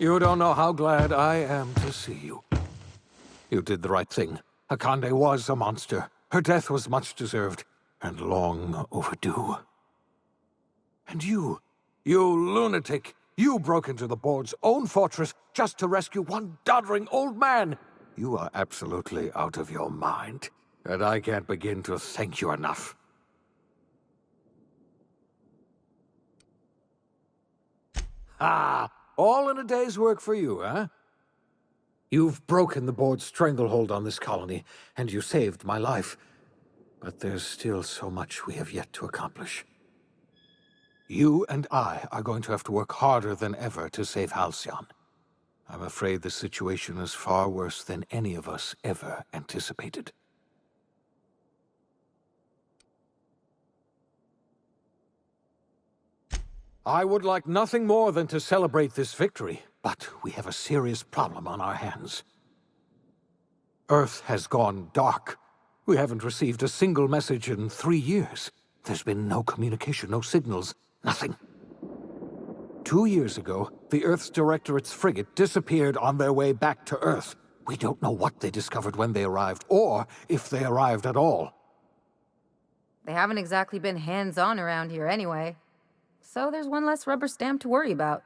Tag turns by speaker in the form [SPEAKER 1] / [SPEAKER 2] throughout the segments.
[SPEAKER 1] You don't know how glad I am to see you. You did the right thing. Akande was a monster. Her death was much deserved, and long overdue. And you lunatic, you broke into the board's own fortress just to rescue one doddering old man. You are absolutely out of your mind, and I can't begin to thank you enough. Ah, all in a day's work for you, huh? You've broken the board's stranglehold on this colony, and you saved my life. But there's still so much we have yet to accomplish. You and I are going to have to work harder than ever to save Halcyon. I'm afraid the situation is far worse than any of us ever anticipated. I would like nothing more than to celebrate this victory, but we have a serious problem on our hands. Earth has gone dark. We haven't received a single message in 3 years. There's been no communication, no signals, nothing. 2 years ago, the Earth's Directorate's frigate disappeared on their way back to Earth. We don't know what they discovered when they arrived, or if they arrived at all.
[SPEAKER 2] They haven't exactly been hands-on around here anyway. So there's one less rubber stamp to worry about.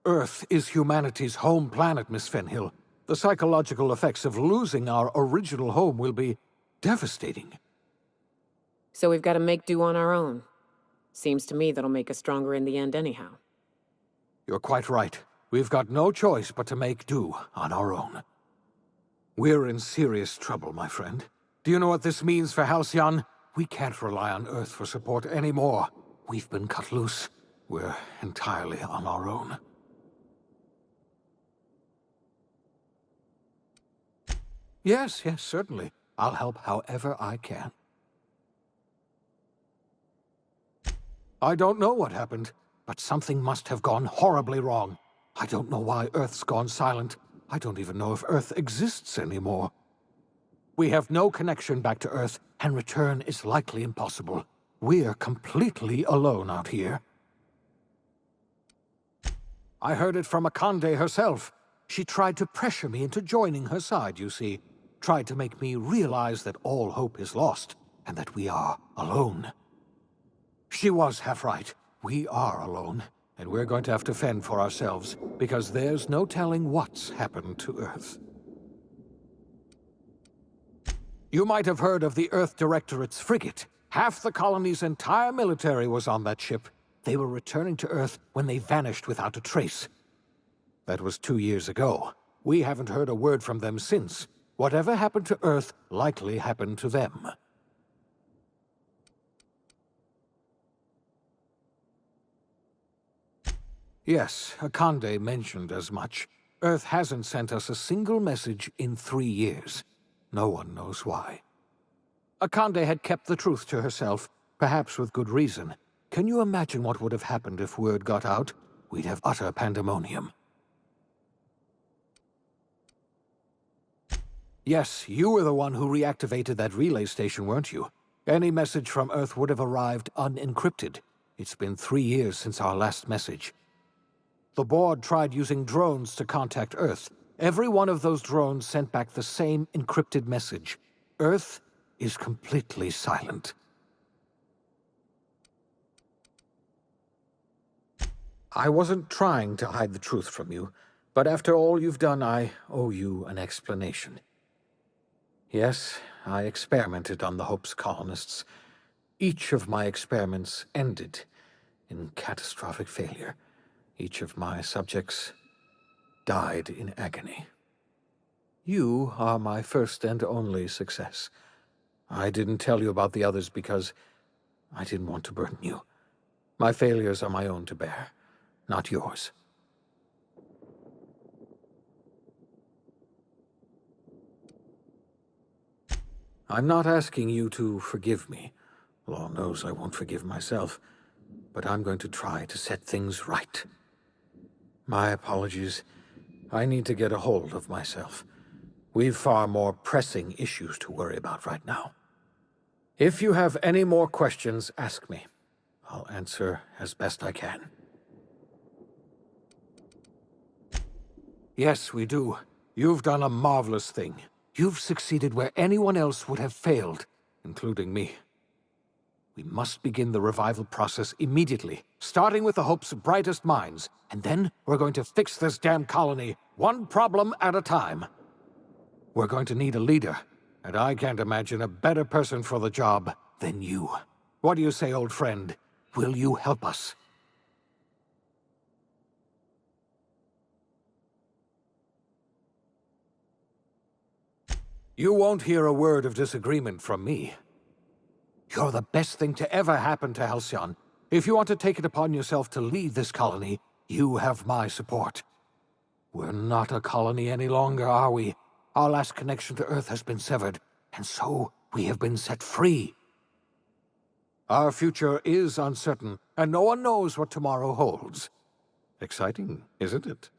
[SPEAKER 1] Earth is humanity's home planet, Miss Fenhill. The psychological effects of losing our original home will be devastating.
[SPEAKER 3] So we've got to make do on our own. Seems to me that'll make us stronger in the end anyhow.
[SPEAKER 1] You're quite right. We've got no choice but to make do on our own. We're in serious trouble, my friend. Do you know what this means for Halcyon? We can't rely on Earth for support anymore. We've been cut loose. We're entirely on our own. Yes, certainly. I'll help however I can. I don't know what happened, but something must have gone horribly wrong. I don't know why Earth's gone silent. I don't even know if Earth exists anymore. We have no connection back to Earth, and return is likely impossible. We're completely alone out here. I heard it from Akande herself. She tried to pressure me into joining her side, you see. Tried to make me realize that all hope is lost, and that we are alone. She was half right. We are alone, and we're going to have to fend for ourselves, because there's no telling what's happened to Earth. You might have heard of the Earth Directorate's frigate. Half the colony's entire military was on that ship. They were returning to Earth when they vanished without a trace. That was 2 years ago. We haven't heard a word from them since. Whatever happened to Earth likely happened to them. Yes, Akande mentioned as much. Earth hasn't sent us a single message in 3 years. No one knows why. Akande had kept the truth to herself, perhaps with good reason. Can you imagine what would have happened if word got out? We'd have utter pandemonium. Yes, you were the one who reactivated that relay station, weren't you? Any message from Earth would have arrived unencrypted. It's been 3 years since our last message. The board tried using drones to contact Earth. Every one of those drones sent back the same encrypted message. Earth is completely silent. I wasn't trying to hide the truth from you, but after all you've done, I owe you an explanation. Yes, I experimented on the Hope's colonists. Each of my experiments ended in catastrophic failure. Each of my subjects died in agony. You are my first and only success. I didn't tell you about the others because I didn't want to burden you. My failures are my own to bear, not yours. I'm not asking you to forgive me. Law knows I won't forgive myself, but I'm going to try to set things right. My apologies. I need to get a hold of myself. We've far more pressing issues to worry about right now. If you have any more questions, ask me. I'll answer as best I can. Yes, we do. You've done a marvelous thing. You've succeeded where anyone else would have failed, including me. We must begin the revival process immediately, starting with the Hope's brightest minds, and then we're going to fix this damn colony, one problem at a time. We're going to need a leader, and I can't imagine a better person for the job than you. What do you say, old friend? Will you help us? You won't hear a word of disagreement from me. You're the best thing to ever happen to Halcyon. If you want to take it upon yourself to lead this colony, you have my support. We're not a colony any longer, are we? Our last connection to Earth has been severed, and so we have been set free. Our future is uncertain, and no one knows what tomorrow holds. Exciting, isn't it?